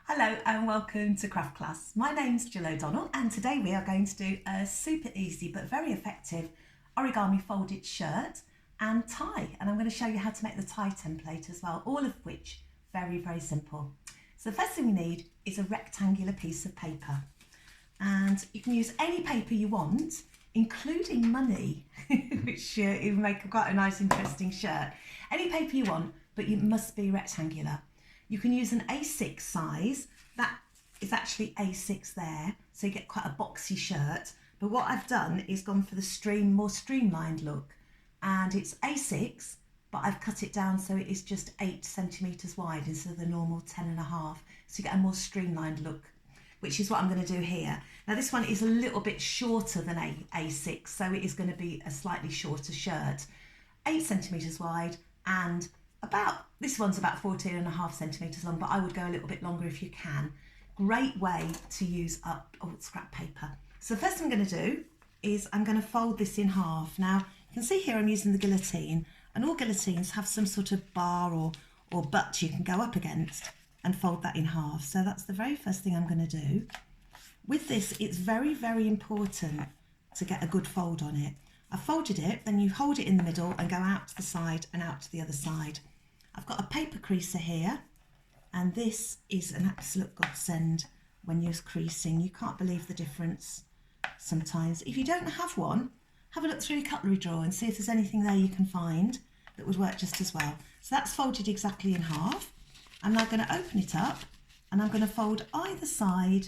Hello and welcome to Craft Class. My name's Jill O'Donnell and today we are going to do a super easy but very effective origami folded shirt and tie, and I'm going to show you how to make the tie template as well, all of which very simple. So the first thing we need is a rectangular piece of paper, and you can use any paper you want, including money, which will make quite a nice interesting shirt. Any paper you want, but you must be rectangular. You can use an A6 size, that is actually A6 there, so you get quite a boxy shirt. But what I've done is gone for the more streamlined look, and it's A6, but I've cut it down so it is just 8 centimetres wide instead of the normal 10.5, so you get a more streamlined look, which is what I'm going to do here. Now this one is a little bit shorter than A6, so it is going to be a slightly shorter shirt, 8 centimetres wide, and this one's about 14.5 centimetres long, but I would go a little bit longer if you can. Great way to use up scrap paper. So the first thing I'm going to do is I'm going to fold this in half. Now you can see here I'm using the guillotine, and all guillotines have some sort of bar or butt you can go up against and fold that in half. So that's the very first thing I'm going to do. With this, it's very important to get a good fold on it. I've folded it, then you hold it in the middle and go out to the side and out to the other side. I've got a paper creaser here, and this is an absolute godsend when you're creasing. You can't believe the difference sometimes. If you don't have one, have a look through your cutlery drawer and see if there's anything there you can find that would work just as well. So that's folded exactly in half. I'm now going to open it up and I'm going to fold either side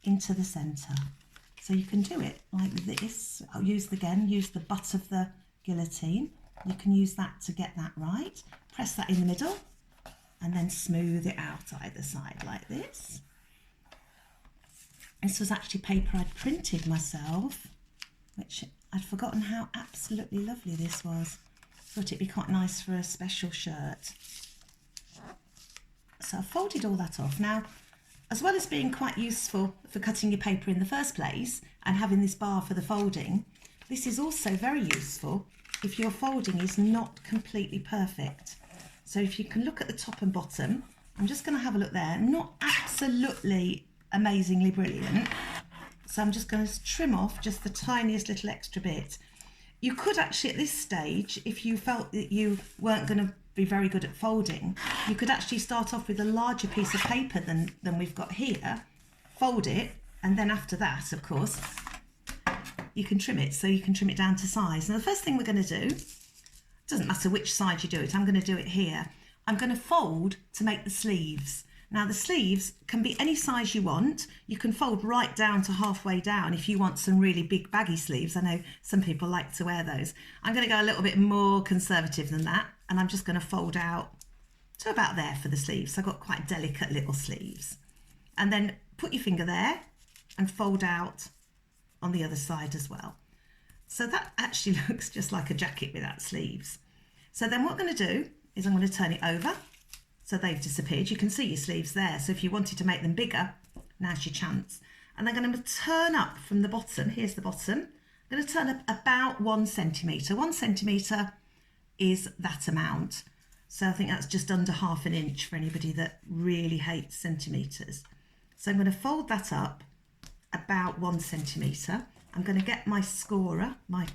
into the centre. So you can do it like this. I'll use the butt of the guillotine. You can use that to get that right. Press that in the middle and then smooth it out either side like this. This was actually paper I'd printed myself, which I'd forgotten how absolutely lovely this was. Thought it'd be quite nice for a special shirt. So I folded all that off. Now, as well as being quite useful for cutting your paper in the first place and having this bar for the folding, this is also very useful if your folding is not completely perfect. So if you can look at the top and bottom, I'm just going to have a look there, not absolutely amazingly brilliant. So I'm just going to trim off just the tiniest little extra bit. You could actually at this stage, if you felt that you weren't going to be very good at folding, you could actually start off with a larger piece of paper than we've got here, fold it, and then after that, of course, you can trim it, so you can trim it down to size. Now the first thing we're going to do, doesn't matter which side you do it, I'm going to do it here. I'm going to fold to make the sleeves. Now the sleeves can be any size you want. You can fold right down to halfway down if you want some really big baggy sleeves. I know some people like to wear those. I'm going to go a little bit more conservative than that, and I'm just going to fold out to about there for the sleeves. So I've got quite delicate little sleeves. And then put your finger there and fold out on the other side as well. So that actually looks just like a jacket without sleeves. So then what I'm going to do is I'm going to turn it over so they've disappeared. You can see your sleeves there, so if you wanted to make them bigger, now's your chance. And I'm going to turn up from the bottom. Here's the bottom. I'm going to turn up about 1 centimetre. 1 centimetre is that amount. So I think that's just under half an inch for anybody that really hates centimetres. So I'm going to fold that up about 1 centimetre. I'm going to get my scorer, my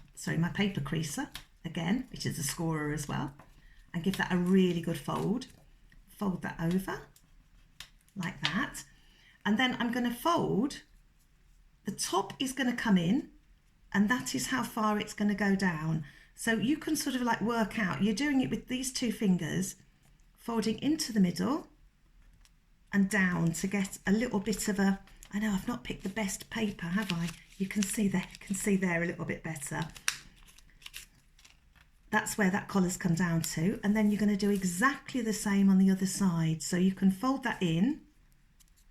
paper creaser again, which is a scorer as well, and give that a really good fold. Fold that over like that. And then I'm going to fold, the top is going to come in, and that is how far it's going to go down. So you can sort of like work out, you're doing it with these two fingers, folding into the middle and down to get a little bit of a, I know I've not picked the best paper, have I? You can see there a little bit better. That's where that collar's come down to. And then you're going to do exactly the same on the other side. So you can fold that in.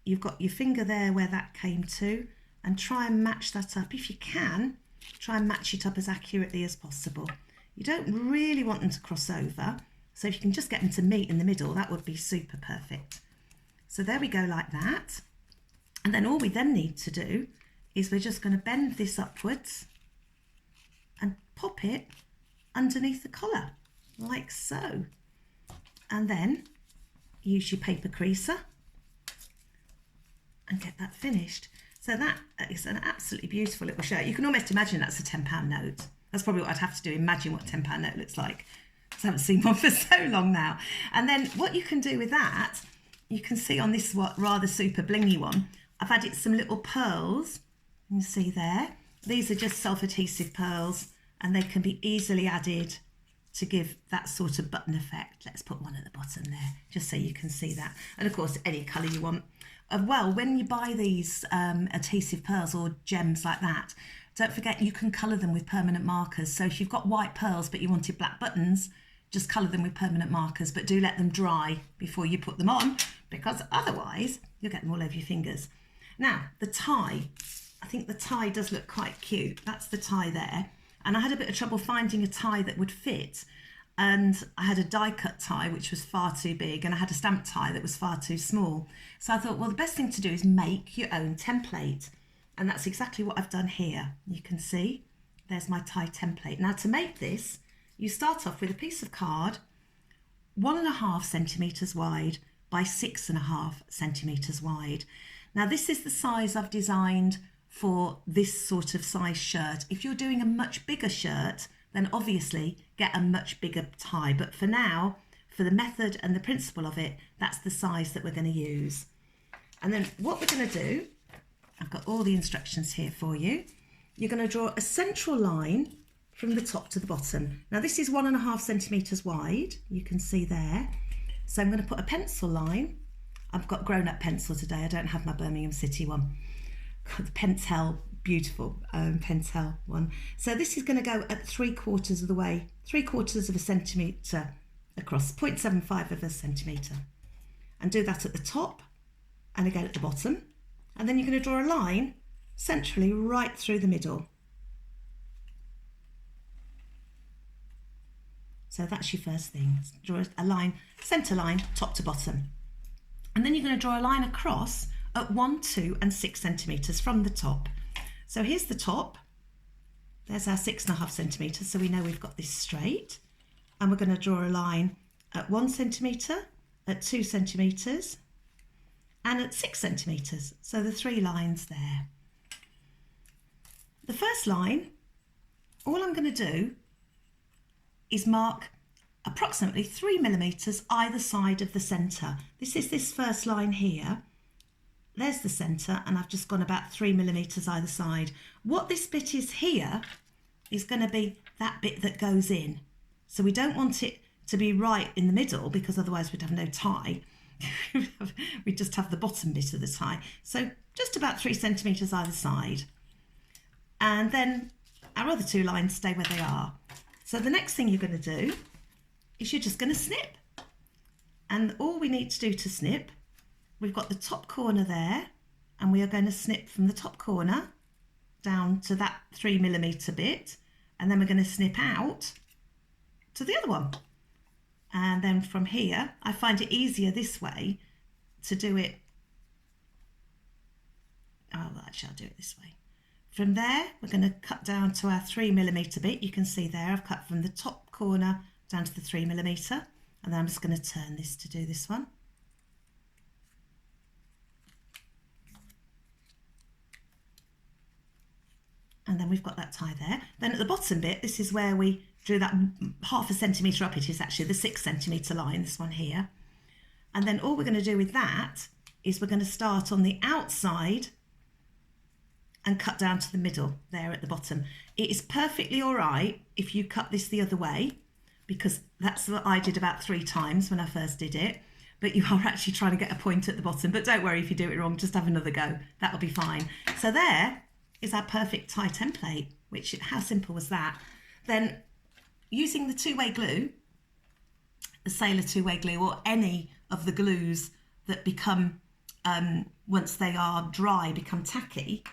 You've got your finger there where that came to, and try and match that up. If you can, try and match it up as accurately as possible. You don't really want them to cross over. So if you can just get them to meet in the middle, that would be super perfect. So there we go like that. And then all we then need to do is we're just going to bend this upwards and pop it underneath the collar, like so. And then use your paper creaser and get that finished. So that is an absolutely beautiful little shirt. You can almost imagine that's a £10 note. That's probably what I'd have to do, imagine what a £10 note looks like. I haven't seen one for so long now. And then what you can do with that, you can see on this rather super blingy one, I've added some little pearls. You can see there. These are just self-adhesive pearls and they can be easily added to give that sort of button effect. Let's put one at the bottom there, just so you can see that. And of course, any colour you want. Well, when you buy these adhesive pearls or gems like that, don't forget you can colour them with permanent markers. So if you've got white pearls but you wanted black buttons, just colour them with permanent markers, but do let them dry before you put them on, because otherwise you'll get them all over your fingers. Now, the tie, I think the tie does look quite cute. That's the tie there. And I had a bit of trouble finding a tie that would fit. And I had a die cut tie, which was far too big, and I had a stamp tie that was far too small. So I thought, well, the best thing to do is make your own template. And that's exactly what I've done here. You can see, there's my tie template. Now to make this, you start off with a piece of card, 1.5 centimetres wide by 6.5 centimetres wide. Now this is the size I've designed for this sort of size shirt. If you're doing a much bigger shirt, then obviously get a much bigger tie. But for now, for the method and the principle of it, that's the size that we're going to use. And then what we're going to do, I've got all the instructions here for you. You're going to draw a central line from the top to the bottom. Now this is 1.5 centimetres wide, you can see there. So I'm going to put a pencil line. I've got grown-up pencil today, I don't have my Birmingham City one. God, the Pentel, beautiful Pentel one. So this is going to go at 3/4 of the way, 3/4 of a centimetre across, 0.75 of a centimetre. And do that at the top and again at the bottom. And then you're going to draw a line centrally right through the middle. So that's your first thing. Draw a line, centre line, top to bottom. And then you're going to draw a line across at 1, 2 and 6 centimetres from the top. So here's the top. There's our 6.5 centimetres, so we know we've got this straight. And we're going to draw a line at 1 centimetre, at 2 centimetres, and at 6 centimetres. So the 3 lines there. The first line, all I'm going to do is mark approximately 3 millimetres either side of the centre. This is this first line here. There's the centre, and I've just gone about 3 millimetres either side. What this bit is here is going to be that bit that goes in. So we don't want it to be right in the middle, because otherwise we'd have no tie. We'd just have the bottom bit of the tie. So just about 3 centimetres either side. And then our other 2 lines stay where they are. So the next thing you're going to do is you're just going to snip. And all we need to do to snip, we've got the top corner there, and we are going to snip from the top corner down to that 3 millimetre bit, and then we're going to snip out to the other one. And then from here, I find it easier this way to do it. Oh, well, actually, I'll do it this way. From there, we're going to cut down to our 3 millimetre bit. You can see there, I've cut from the top corner down to the 3 millimetre, and then I'm just going to turn this to do this one. And then we've got that tie there. Then at the bottom bit, this is where we drew that 0.5 centimetre up. It is actually the 6 centimetre line, this one here. And then all we're going to do with that is we're going to start on the outside and cut down to the middle there at the bottom. It is perfectly all right if you cut this the other way, because that's what I did about 3 times when I first did it. But you are actually trying to get a point at the bottom. But don't worry if you do it wrong, just have another go. That'll be fine. So there is our perfect tie template, which, how simple was that? Then using the 2-way glue, the Sailor 2-way glue, or any of the glues that become, once they are dry, become tacky,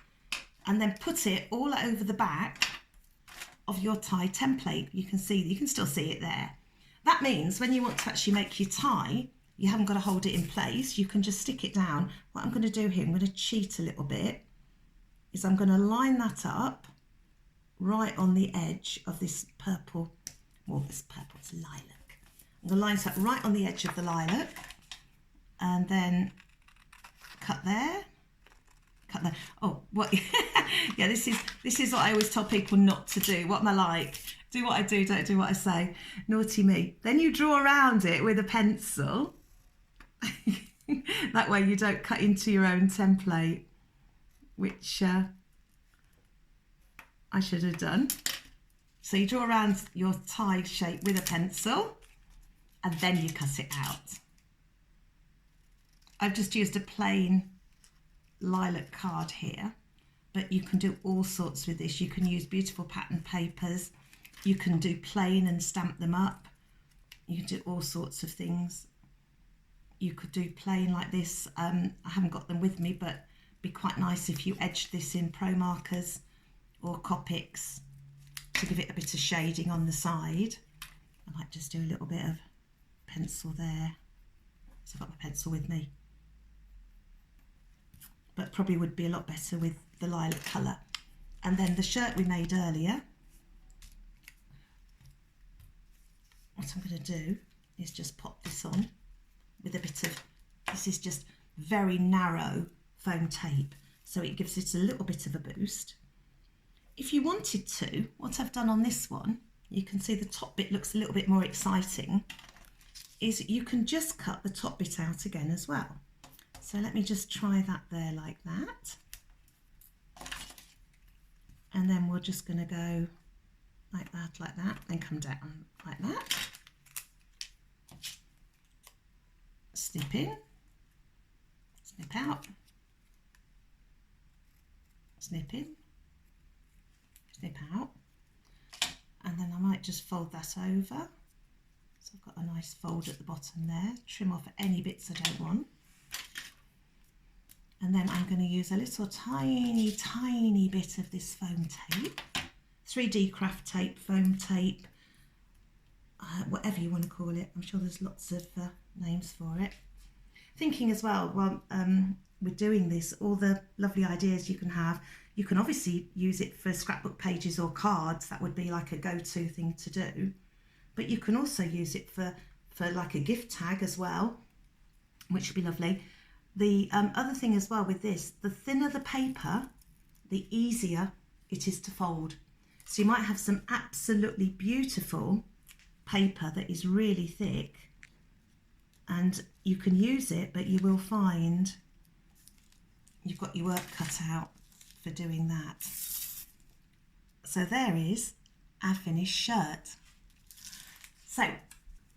and then put it all over the back of your tie template. You can still see it there. That means when you want to actually make your tie, you haven't got to hold it in place. You can just stick it down. What I'm going to do here, I'm going to cheat a little bit, is I'm going to line that up right on the edge of this purple, well, this purple, it's lilac. I'm going to line that right on the edge of the lilac, and then cut there, cut there. Oh, what? Yeah, this is what I always tell people not to do. What am I like? Do what I do, don't do what I say. Naughty me. Then you draw around it with a pencil. That way you don't cut into your own template, which I should have done. So you draw around your tie shape with a pencil and then you cut it out. I've just used a plain lilac card here, but you can do all sorts with this. You can use beautiful pattern papers. You can do plain and stamp them up. You can do all sorts of things. You could do plain like this. I haven't got them with me, but it'd be quite nice if you edged this in Pro Markers or Copics to give it a bit of shading on the side. I might just do a little bit of pencil there. So I've got my pencil with me. But probably would be a lot better with the lilac colour. And then the shirt we made earlier, what I'm going to do is just pop this on with a bit of, this is just very narrow foam tape, so it gives it a little bit of a boost. If you wanted to, what I've done on this one, you can see the top bit looks a little bit more exciting, is you can just cut the top bit out again as well. So let me just try that there like that. And then we're just going to go like that, and come down like that. Snip in, snip out, snip in, snip out, and then I might just fold that over. So I've got a nice fold at the bottom there, trim off any bits I don't want. And then I'm going to use a little tiny bit of this foam tape, 3D craft tape, foam tape, whatever you want to call it. I'm sure there's lots of names for it. Thinking as well, while we're doing this, all the lovely ideas you can have. You can obviously use it for scrapbook pages or cards. That would be like a go-to thing to do. But you can also use it for like a gift tag as well, which would be lovely. The other thing as well with this, the thinner the paper, the easier it is to fold. So you might have some absolutely beautiful paper that is really thick, and you can use it, but you will find you've got your work cut out for doing that. So there is our finished shirt. So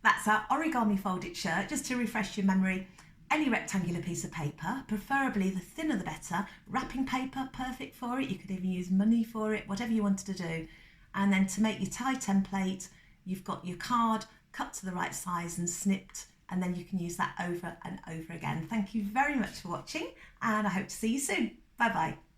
that's our origami folded shirt. Just to refresh your memory, any rectangular piece of paper, preferably the thinner the better. Wrapping paper, perfect for it. You could even use money for it, whatever you wanted to do. And then to make your tie template, you've got your card cut to the right size and snipped, and then you can use that over and over again. Thank you very much for watching, and I hope to see you soon. Bye bye.